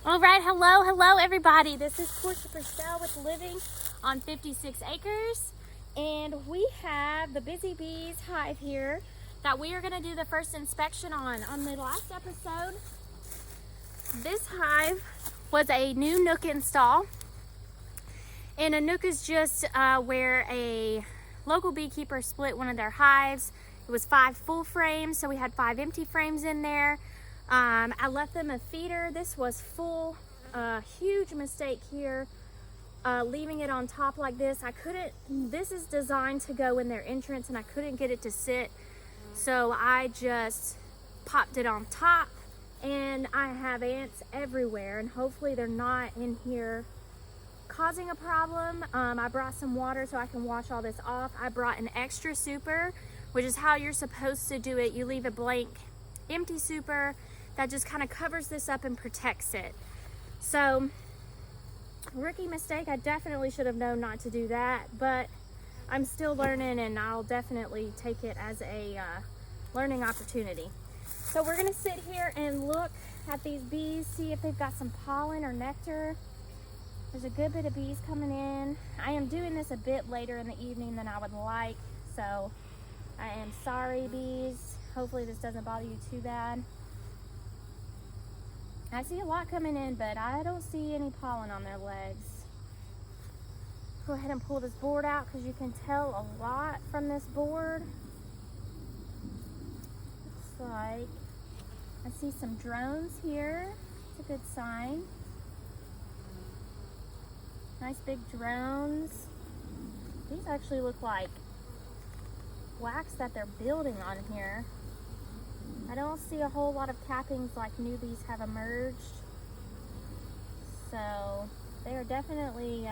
All right, hello everybody. This is Portia Purcell with Living on 56 Acres, and we have the Busy Bees hive here that we are going to do the first inspection on. On the last episode, this hive was a new nook install, and a nook is just where a local beekeeper split one of their hives. It was 5 full frames, so we had 5 empty frames in there. I left them a feeder. This was full. Huge mistake here, leaving it on top like this. This is designed to go in their entrance, and I couldn't get it to sit, so I just popped it on top, and I have ants everywhere, and hopefully they're not in here causing a problem. I brought some water so I can wash all this off. I brought an extra super, which is how you're supposed to do it. You leave a blank empty super that just kind of covers this up and protects it. So, rookie mistake. I definitely should have known not to do that, but I'm still learning, and I'll definitely take it as a learning opportunity. So we're gonna sit here and look at these bees, see if they've got some pollen or nectar. There's a good bit of bees coming in. I am doing this a bit later in the evening than I would like, so I am sorry, bees. Hopefully this doesn't bother you too bad. I see a lot coming in, but I don't see any pollen on their legs. Go ahead and pull this board out because you can tell a lot from this board. Looks like I see some drones here. It's a good sign. Nice big drones. These actually look like wax that they're building on here. I don't see a whole lot of cappings like newbies have emerged. So they are definitely,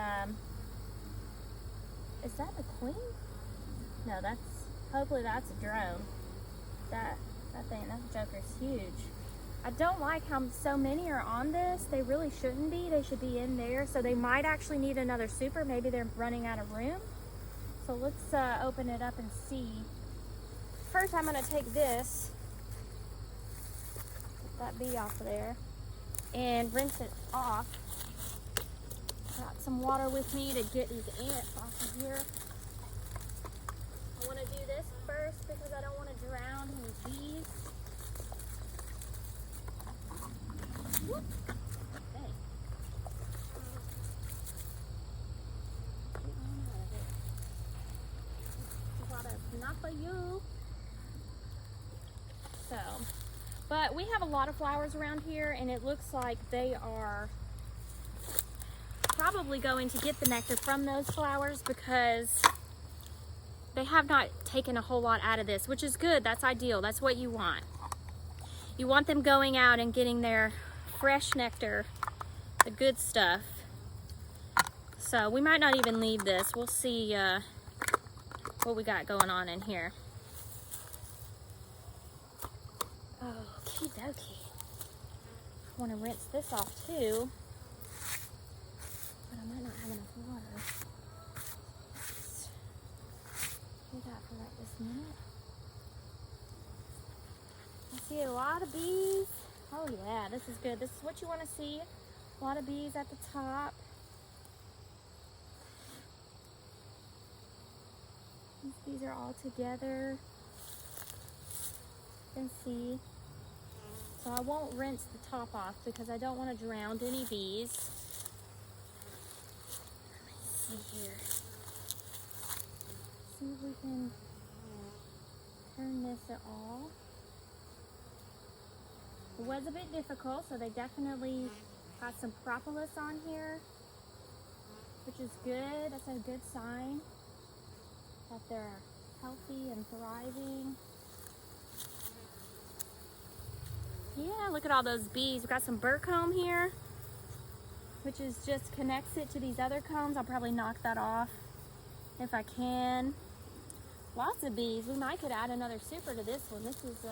is that a queen? No, hopefully that's a drone. That joker's huge. I don't like how so many are on this. They really shouldn't be. They should be in there. So they might actually need another super. Maybe they're running out of room. So let's open it up and see. First, I'm gonna take this, that bee off of there, and rinse it off. Got some water with me to get these ants off of here. I want to do this first because I don't want to drown any bees. Whoop. Okay. Get on out of it. Not for you. So, but we have a lot of flowers around here, and it looks like they are probably going to get the nectar from those flowers because they have not taken a whole lot out of this, which is good. That's ideal. That's what you want. You want them going out and getting their fresh nectar, the good stuff. So we might not even leave this. We'll see what we got going on in here. Okie dokie. I want to rinse this off too, but I might not have enough water. Let's do that for right this minute. I see a lot of bees. Oh yeah, this is good. This is what you want to see. A lot of bees at the top. These bees are all together. You can see. So I won't rinse the top off because I don't want to drown any bees. Let me see here. See if we can turn this at all. It was a bit difficult, so they definitely got some propolis on here, which is good. That's a good sign that they're healthy and thriving. Yeah, look at all those bees. We've got some burr comb here, which is just connects it to these other combs. I'll probably knock that off if I can. Lots of bees. We might could add another super to this one. This is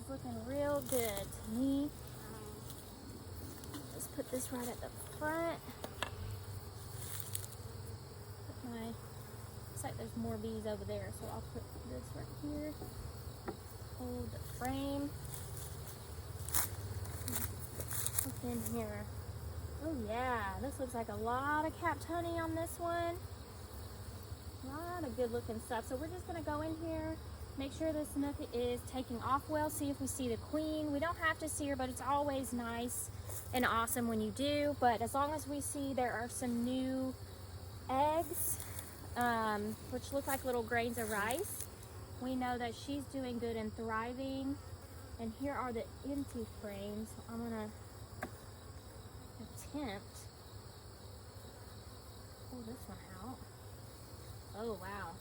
looking real good to me. Just put this right at the front. Looks like there's more bees over there, so I'll put this right here. Hold the frame. in here. Oh yeah, this looks like a lot of capped honey on this one. A lot of good looking stuff. So we're just gonna go in here, make sure this snook is taking off well, see if we see the queen. We don't have to see her, but it's always nice and awesome when you do. But as long as we see there are some new eggs, which look like little grains of rice, we know that she's doing good and thriving. And here are the empty frames. I'm gonna attempt pull this one out. Oh wow,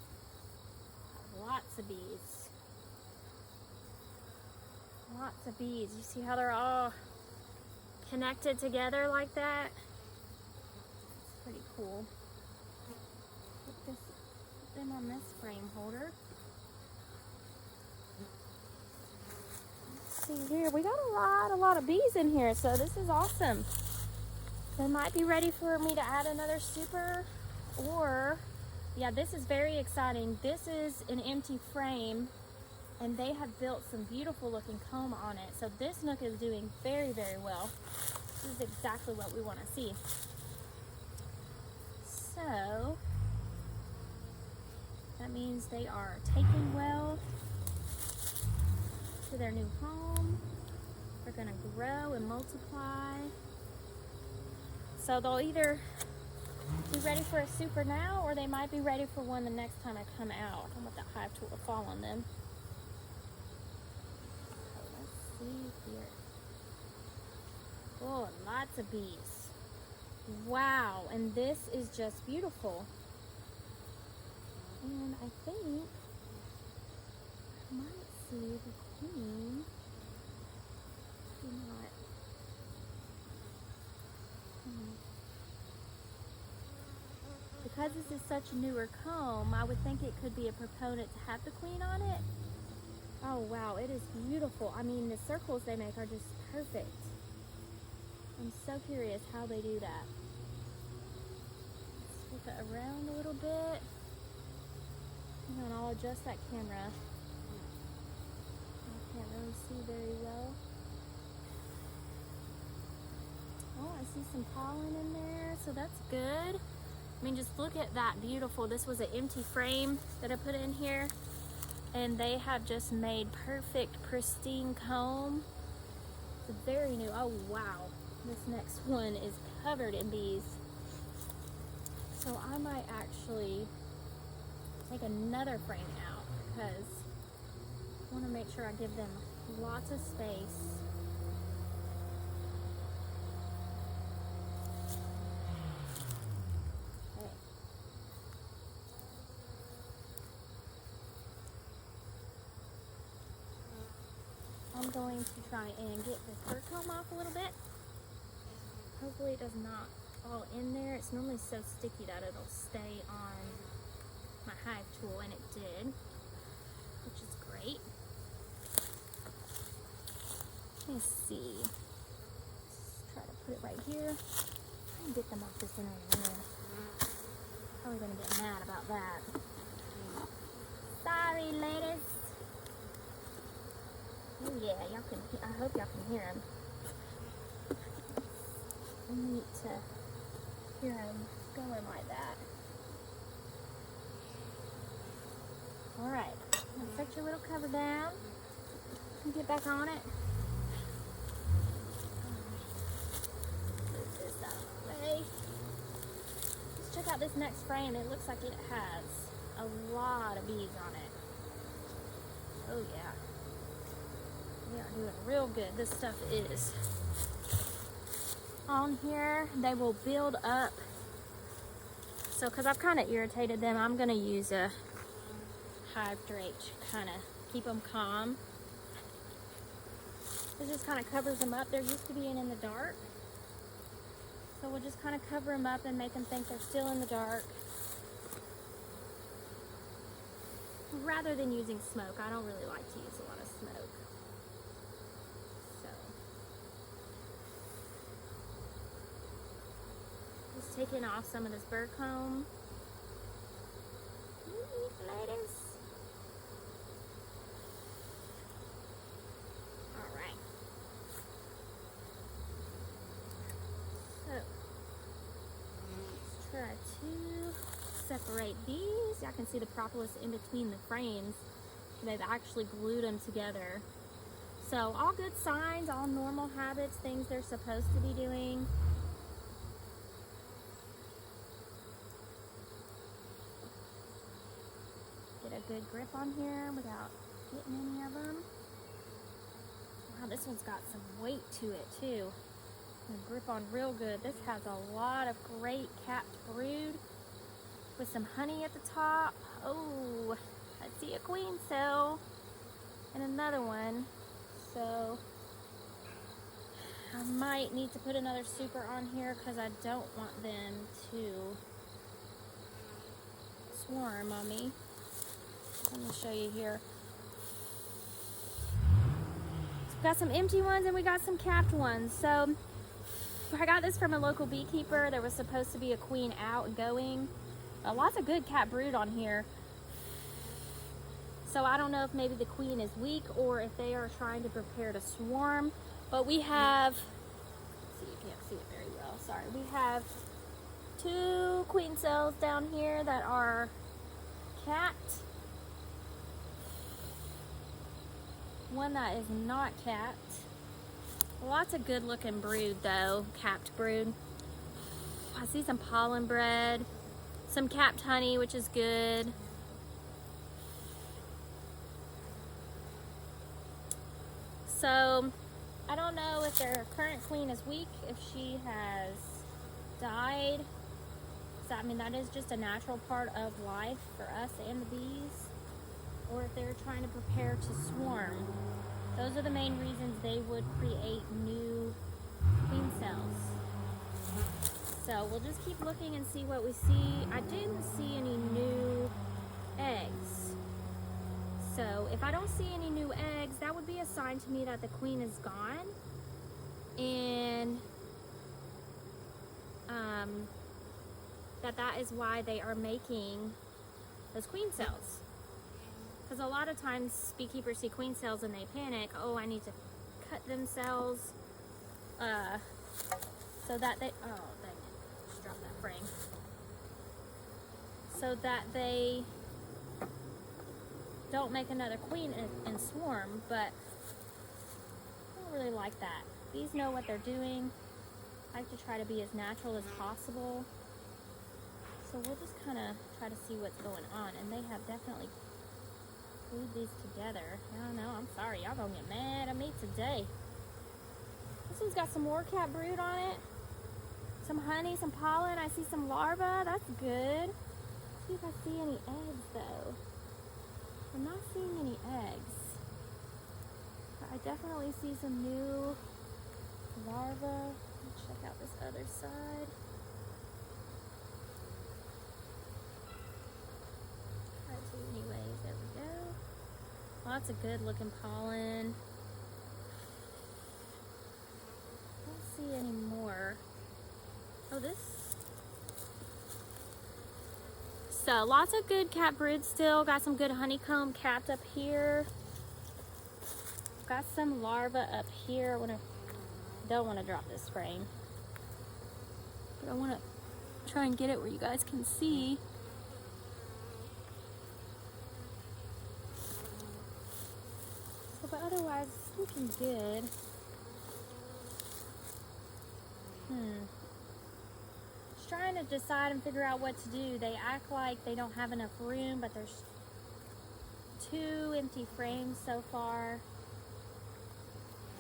lots of bees. Lots of bees. You see how they're all connected together like that? It's pretty cool. Put them on this frame holder. Let's see here, we got a lot of bees in here, so this is awesome. They might be ready for me to add another super, or yeah, this is very exciting. This is an empty frame and they have built some beautiful looking comb on it. So this nook is doing very, very well. This is exactly what we want to see. So that means they are taking well to their new home. They're gonna grow and multiply. So they'll either be ready for a super now, or they might be ready for one the next time I come out. I want that hive tool to fall on them. So let's see here. Oh, lots of bees. Wow, and this is just beautiful. And I think I might see the queen. Maybe not. Because this is such a newer comb, I would think it could be a proponent to have the queen on it. Oh wow, it is beautiful. I mean, the circles they make are just perfect. I'm so curious how they do that. Let's flip it around a little bit. And I'll adjust that camera. I can't really see very well. Oh, I see some pollen in there, so that's good. I mean, just look at that, beautiful. This was an empty frame that I put in here, and they have just made perfect, pristine comb. It's very new. Oh, wow. This next one is covered in bees. So I might actually take another frame out because I want to make sure I give them lots of space. I'm going to try and get the fur comb off a little bit. Hopefully it does not fall in there. It's normally so sticky that it'll stay on my hive tool, and it did, which is great. Let me see. Let's try to put it right here. Try and get them off this inner layer. Probably gonna get mad about that. Sorry, ladies. Oh yeah, y'all can. I hope y'all can hear him. Neat to hear him going like that. All right, I'm gonna set your little cover down. You can get back on it. Move this out of the way. Let's check out this next frame. It looks like it has a lot of bees on it. Oh yeah. They are doing real good. This stuff is on here. They will build up. So, because I've kind of irritated them, I'm going to use a hive drape to kind of keep them calm. It just kind of covers them up. They're used to being in the dark. So we'll just kind of cover them up and make them think they're still in the dark. Rather than using smoke. I don't really like to use a lot of smoke. Just taking off some of this bird comb. Ladies. Alright. separate these. I can see the propolis in between the frames. They've actually glued them together. So all good signs, all normal habits, things they're supposed to be doing. Get a good grip on here without hitting any of them. Wow, this one's got some weight to it too. And grip on real good. This has a lot of great capped brood with some honey at the top. Oh, I see a queen cell and another one. So I might need to put another super on here because I don't want them to swarm on me. Let me show you here. So we've got some empty ones and we got some capped ones. So I got this from a local beekeeper. There was supposed to be a queen out and going. Lots of good capped brood on here. So I don't know if maybe the queen is weak or if they are trying to prepare to swarm. But we have, see, you can't see it very well, sorry. We have 2 queen cells down here that are capped. One that is not capped. Lots of good looking brood though, capped brood. I see some pollen bread, some capped honey, which is good. So I don't know if their current queen is weak, if she has died. So, I mean, that is just a natural part of life for us and the bees. Or if they're trying to prepare to swarm. Those are the main reasons they would create new queen cells. So we'll just keep looking and see what we see. I didn't see any new eggs. So if I don't see any new eggs, that would be a sign to me that the queen is gone. And that is why they are making those queen cells. Because a lot of times beekeepers see queen cells and they panic. Oh, I need to cut them cells so that they, oh dang it, just dropped that frame. So that they don't make another queen and swarm, but I don't really like that. Bees know what they're doing. I like to try to be as natural as possible. So we'll just kind of try to see what's going on. And they have definitely glued these together. I don't know, I'm sorry, y'all gonna get mad at me today. This one's got some more capped brood on it. Some honey, some pollen. I see some larvae, that's good. Let's see if I see any eggs though. I'm not seeing any eggs. But I definitely see some new larvae. Let me check out this other side. Try to anyways, there we go. Lots of good looking pollen. Don't see any more. Oh, this. So lots of good capped brood still. Got some good honeycomb capped up here. Got some larvae up here. Don't want to drop this frame, but I want to try and get it where you guys can see. So, but otherwise, it's looking good. Just trying to decide and figure out what to do. They act like they don't have enough room, but there's 2 empty frames so far.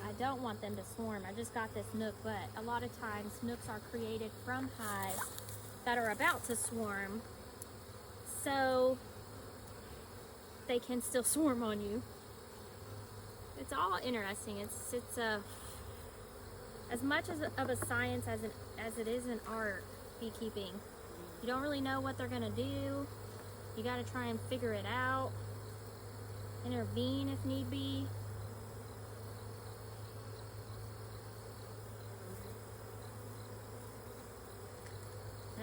I don't want them to swarm. I just got this nook, but a lot of times nooks are created from hives that are about to swarm, so they can still swarm on you. It's all interesting. It's as much of a science as it is an art, beekeeping. You don't really know what they're gonna do. You gotta try and figure it out. Intervene if need be.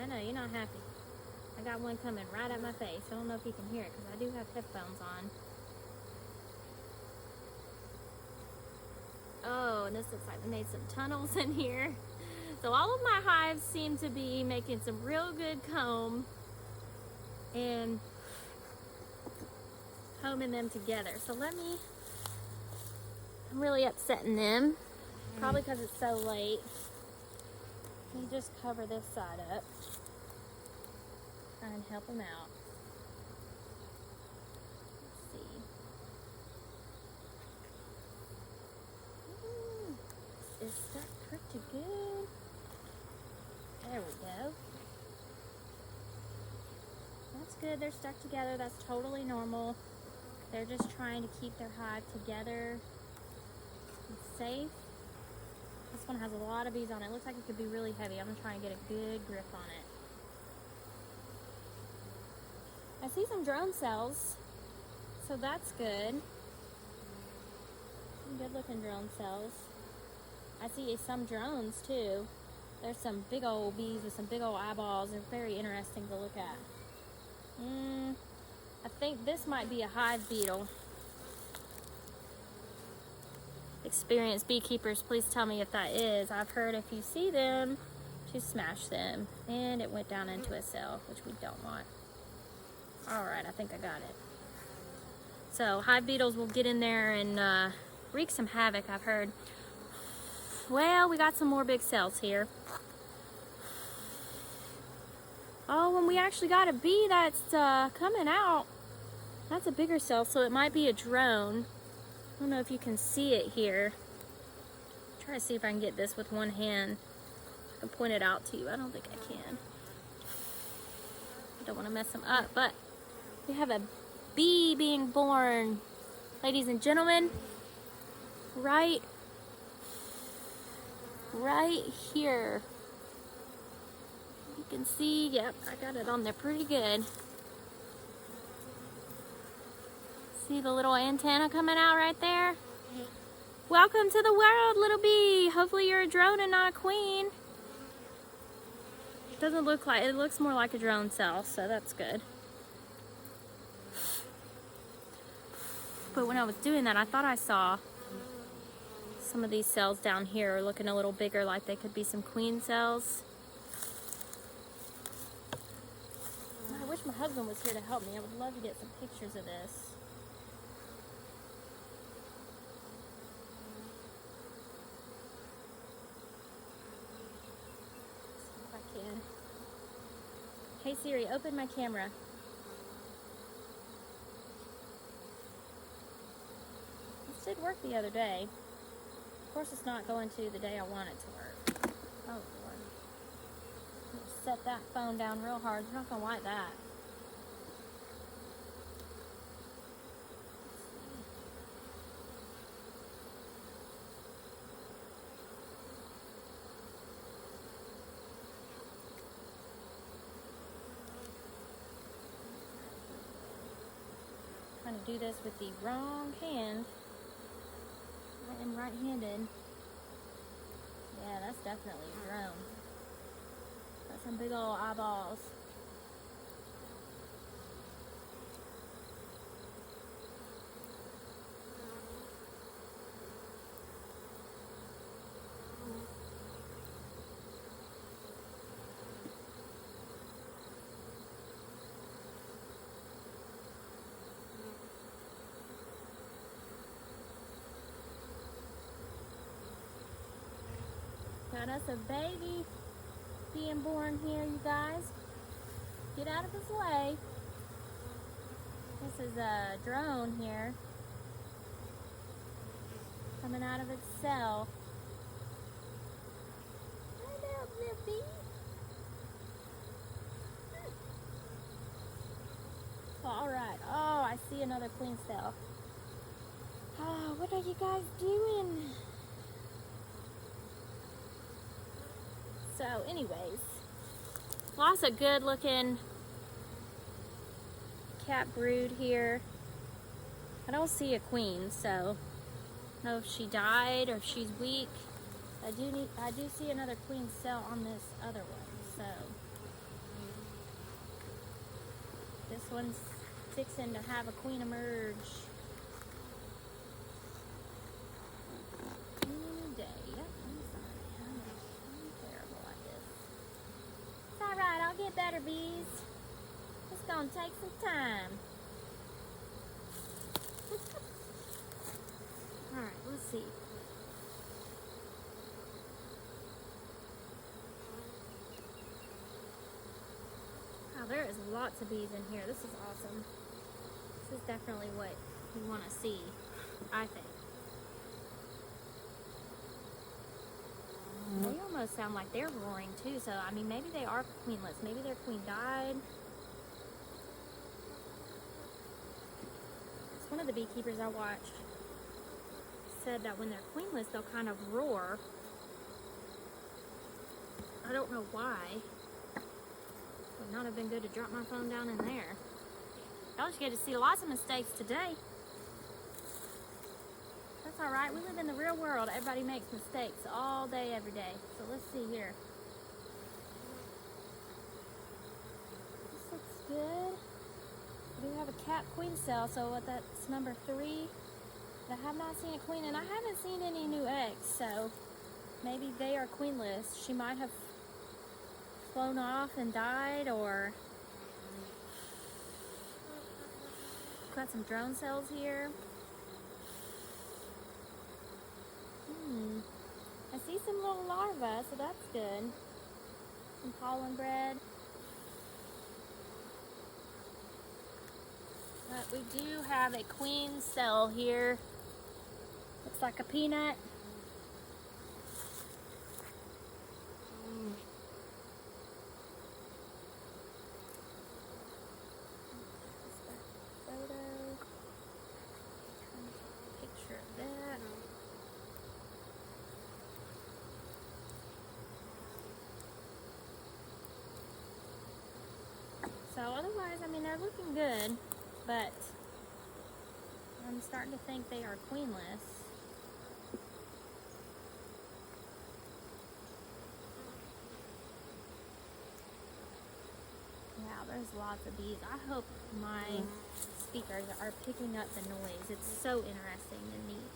I know, you're not happy. I got one coming right at my face. I don't know if you can hear it because I do have headphones on. Oh, and this looks like they made some tunnels in here. So all of my hives seem to be making some real good comb. and homing them together. So I'm really upsetting them, probably because it's so late. Let me just cover this side up, try and help them out. Let's see. This is stuck pretty good. There we go. That's good, they're stuck together. That's totally normal. They're just trying to keep their hive together and safe. This one has a lot of bees on it. It looks like it could be really heavy. I'm gonna try and get a good grip on it. I see some drone cells, so that's good. Some good looking drone cells. I see some drones too. There's some big old bees with some big old eyeballs. They're very interesting to look at. I think this might be a hive beetle. Experienced beekeepers, please tell me if that is. I've heard if you see them, to smash them. And it went down into a cell, which we don't want. Alright, I think I got it. So, hive beetles will get in there and wreak some havoc, I've heard. Well, we got some more big cells here. Oh, and we actually got a bee that's coming out. That's a bigger cell, so it might be a drone. I don't know if you can see it here. Try to see if I can get this with one hand and point it out to you. I don't think I can. I don't want to mess them up, but we have a bee being born, ladies and gentlemen, right here. You can see, yep, I got it on there pretty good. See the little antenna coming out right there? Welcome to the world, little bee. Hopefully you're a drone and not a queen. It doesn't look like, it looks more like a drone cell, so that's good. But when I was doing that, I thought I saw some of these cells down here looking a little bigger, like they could be some queen cells. I wish my husband was here to help me. I would love to get some pictures of this. Hey Siri, open my camera. This did work the other day. Of course it's not going to the day I want it to work. Oh Lord. Set that phone down real hard. You're not going to like that. Trying to do this with the wrong hand. I am right-handed. Yeah, that's definitely a drone. Got some big old eyeballs. Got us a baby being born here, you guys. Get out of his way. This is a drone here. Coming out of its cell. Hello, little bee. Alright. Oh, I see another queen cell. Oh, what are you guys doing? So anyways, lots of good looking cat brood here. I don't see a queen, so I don't know if she died or if she's weak. I do see another queen cell on this other one, so this one's fixing to have a queen emerge. Get better, bees. Let's gonna take some time. All right, let's see. Wow, there is lots of bees in here. This is awesome. This is definitely what you want to see, I think. They almost sound like they're roaring too, so I mean maybe they are queenless. Maybe their queen died. It's one of the beekeepers I watched said that when they're queenless they'll kind of roar. I don't know why. Would not have been good to drop my phone down in there. Y'all just get to see lots of mistakes today. That's all right. We live in the real world. Everybody makes mistakes all day, every day. So let's see here. This looks good. We do have a cap queen cell, so that's number 3. But I have not seen a queen, and I haven't seen any new eggs, so maybe they are queenless. She might have flown off and died, or got some drone cells here. I see some little larvae, so that's good. Some pollen bread. But we do have a queen cell here. Looks like a peanut. So otherwise, I mean, they're looking good, but I'm starting to think they are queenless. Wow, there's lots of bees. I hope my speakers are picking up the noise. It's so interesting and neat.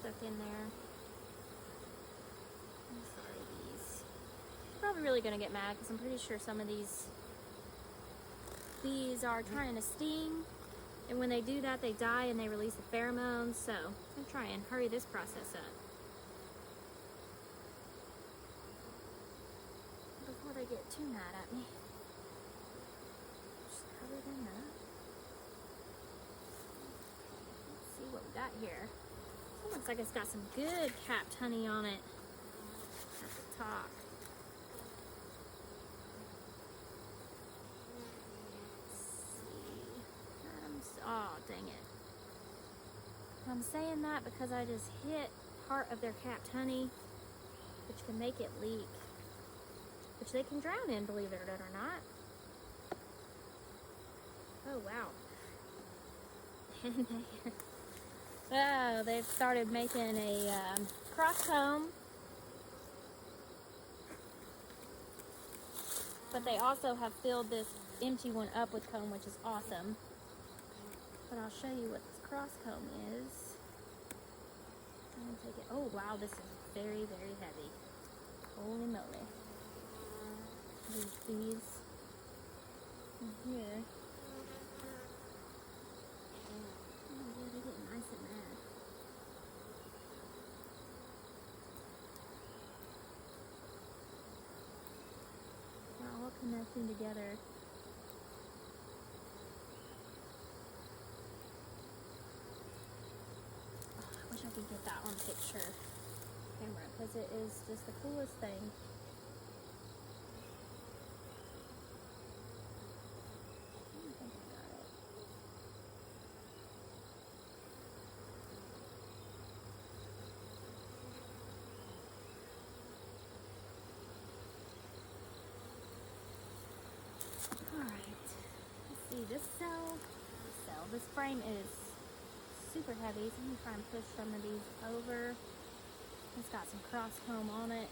Stuck in there. I'm sorry, bees. Probably really gonna get mad because I'm pretty sure some of these bees are trying to sting, and when they do that they die and they release the pheromones, so I'm trying to hurry this process up before they get too mad at me. Just cover them up. Let's see what we got here. Looks like it's got some good capped honey on it at the top. Let's see. Oh, dang it. I'm saying that because I just hit part of their capped honey, which can make it leak, which they can drown in, believe it or not. Oh, wow. Oh, they've started making a cross comb, but they also have filled this empty one up with comb, which is awesome. But I'll show you what this cross comb is. I'm gonna take it. Oh wow, this is very, very heavy. Holy moly! These bees in here. Connecting together. Oh, I wish I could get that on picture camera because it is just the coolest thing. I think I got it. This this frame is super heavy, so I'm going to try and push some of these over. It's got some cross comb on it.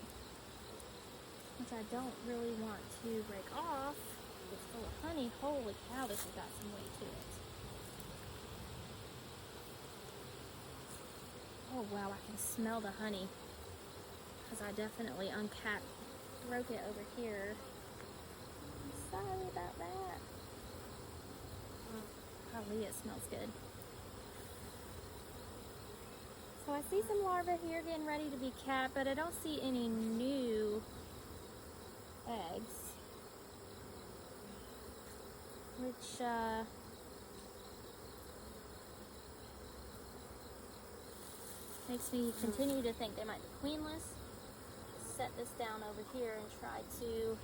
which I don't really want to break off. It's full of honey. Holy cow, this has got some weight to it. Oh wow, I can smell the honey because I definitely broke it over here. Sorry about that. Golly, it smells good. So I see some larvae here getting ready to be capped, but I don't see any new eggs, which makes me continue to think they might be queenless. Set this down over here and try to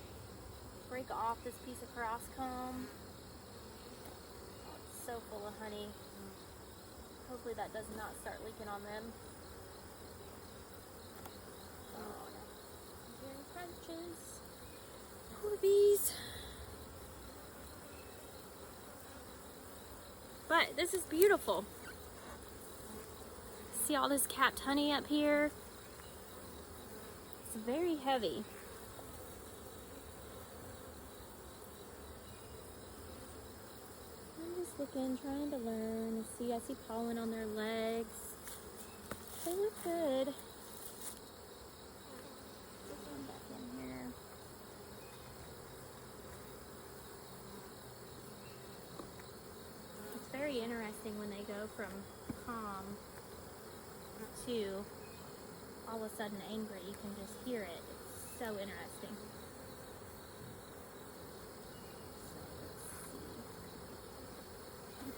break off this piece of cross comb. Oh, it's so full of honey. Hopefully that does not start leaking on them. Oh, very crunches. Poor bees. But this is beautiful. See all this capped honey up here? It's very heavy. I'm just looking, trying to learn. See, I see pollen on their legs. They look good. Put one back in here. It's very interesting when they go from calm to all of a sudden angry. You can just hear it. It's so interesting.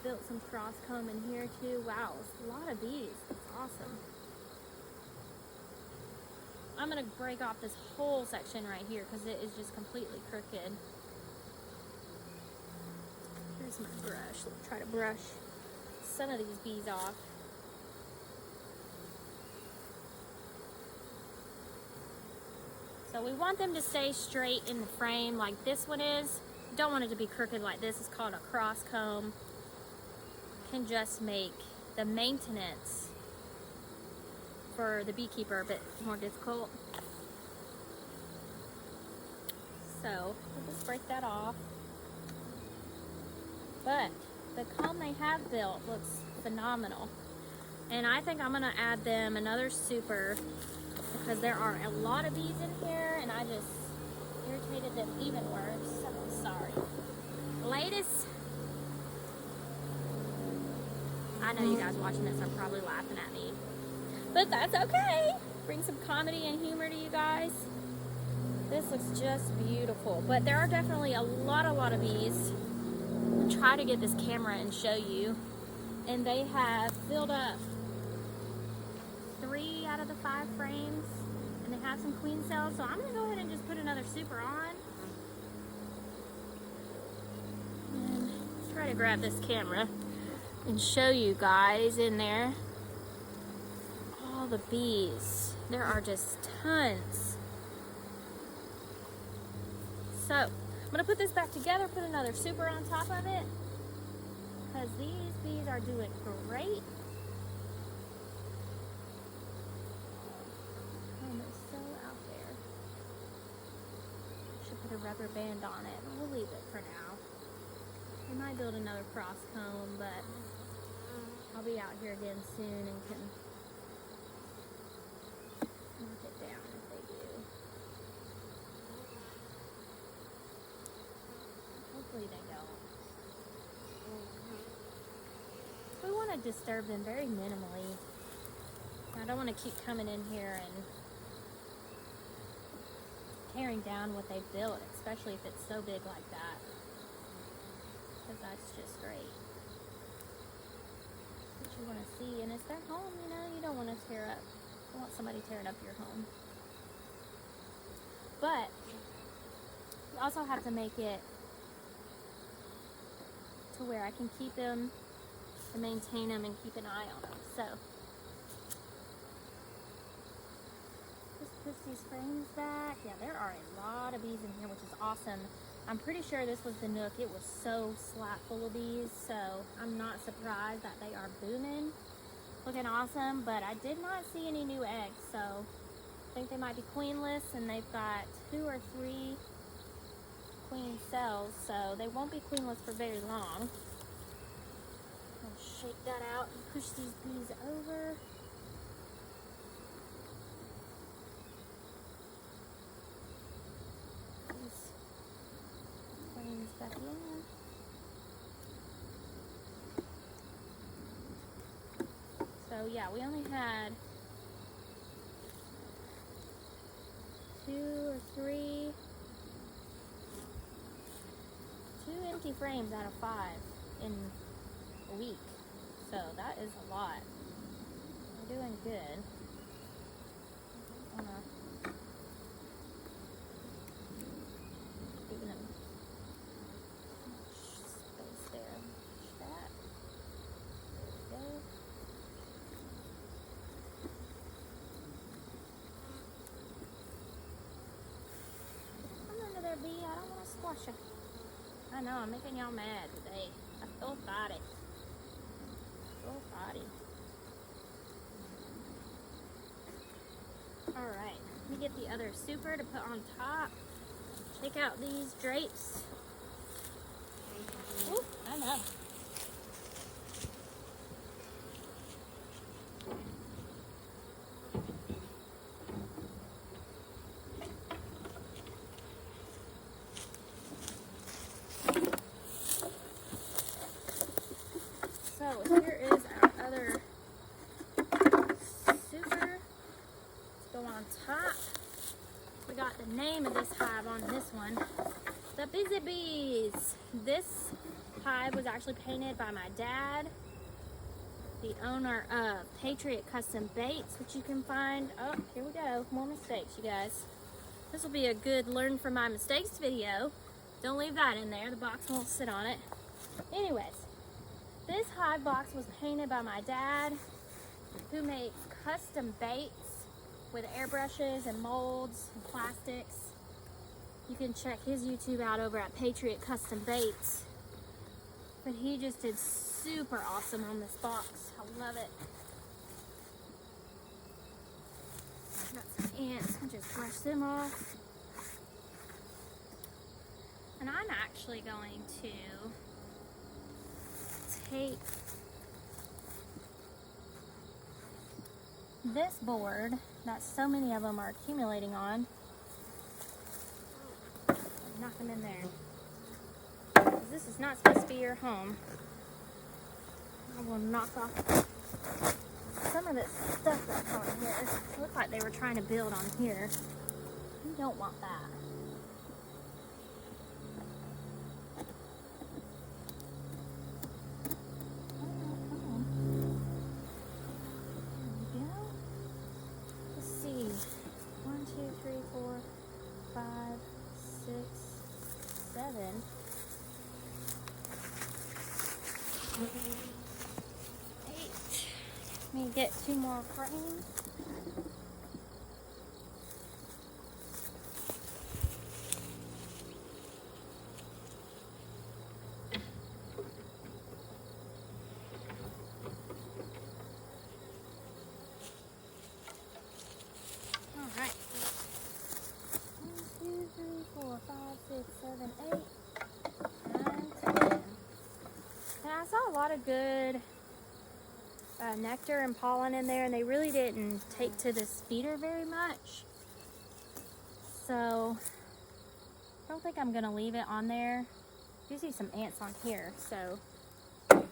Built some cross comb in here too. Wow, it's a lot of bees. It's awesome. I'm gonna break off this whole section right here because it is just completely crooked. Here's my brush. Let's try to brush some of these bees off. So we want them to stay straight in the frame like this one is. Don't want it to be crooked like this. It's called a cross comb. Can just make the maintenance for the beekeeper a bit more difficult. So we'll just break that off. But the comb they have built looks phenomenal. And I think I'm gonna add them another super because there are a lot of bees in here and I just irritated them even worse. So sorry. Latest. I know you guys watching this are probably laughing at me, but that's okay. Bring some comedy and humor to you guys. This looks just beautiful, but there are definitely a lot of bees. I'll try to get this camera and show you. And they have filled up 3 out of the 5 frames, and they have some queen cells. So I'm gonna go ahead and just put another super on. And try to grab this camera and show you guys in there all the bees. There are just tons. So I'm gonna put this back together, put another super on top of it because these bees are doing great. It's so out there. Should put a rubber band on it, but we'll leave it for now. We might build another cross comb, but I'll be out here again soon and can knock it down if they do. Hopefully they don't. We want to disturb them very minimally. I don't want to keep coming in here and tearing down what they've built, especially if it's so big like that. Because that's just great. What you want to see, and it's their home, you know, you don't want to tear up, you don't want somebody tearing up your home. But you also have to make it to where I can keep them and maintain them and keep an eye on them. So just push these frames back. Yeah, there are a lot of bees in here, which is awesome. I'm pretty sure this was the nook. It was so slap full of bees, so I'm not surprised that they are booming. Looking awesome, but I did not see any new eggs, so I think they might be queenless, and they've got 2 or 3 queen cells, so they won't be queenless for very long. I'll shake that out and push these bees over. These queens back in. So yeah, we only had 2 or 3, 2 empty frames out of 5 in a week. So that is a lot. We're doing good. Giving them space there. Push that. There we go. Bee, I don't want to squash you. I know, I'm making y'all mad today. I feel body. Alright, let me get the other super to put on top. Take out these drapes. Ooh, I know. So here is our other super. Let's go on top. We got the name of this hive on this one. The Busy Bees. This hive was actually painted by my dad, the owner of Patriot Custom Baits, which you can find. Oh, here we go. More mistakes, you guys. This will be a good learn from my mistakes video. Don't leave that in there. The box won't sit on it. Anyways. This hive box was painted by my dad, who makes custom baits with airbrushes and molds and plastics. You can check his YouTube out over at Patriot Custom Baits. But he just did super awesome on this box. I love it. Got some ants, I'll just brush them off. And I'm actually going to take this board that so many of them are accumulating on, knock them in there. This is not supposed to be your home. I will knock off some of this stuff that's on here. It looks like they were trying to build on here. You don't want that. Let me get 2 more frames. All right. 1, 2, 3, 4, 5, 6, 7, 8, 9, 10. And I saw a lot of good nectar and pollen in there, and they really didn't take to this feeder very much. So I don't think I'm gonna leave it on there. You see some ants on here, so put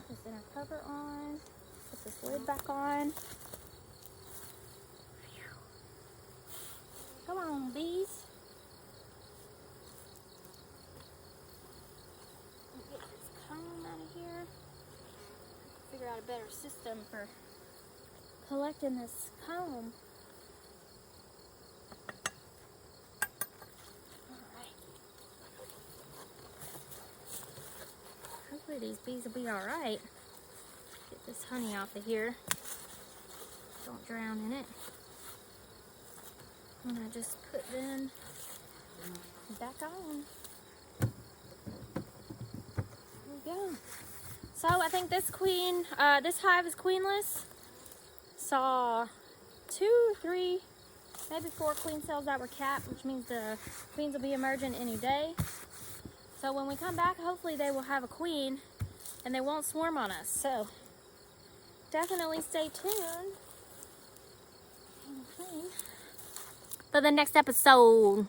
this inner cover on, put this lid back on. Come on, bees. Get this comb out of here. Figure out a better system for collecting this comb. Alright. Hopefully these bees will be alright. Get this honey off of here. Don't drown in it. And I just put them back on. There we go. So I think this this hive is queenless. Saw 2, 3, maybe 4 queen cells that were capped, which means the queens will be emerging any day. So when we come back, hopefully they will have a queen and they won't swarm on us. So definitely stay tuned for the next episode.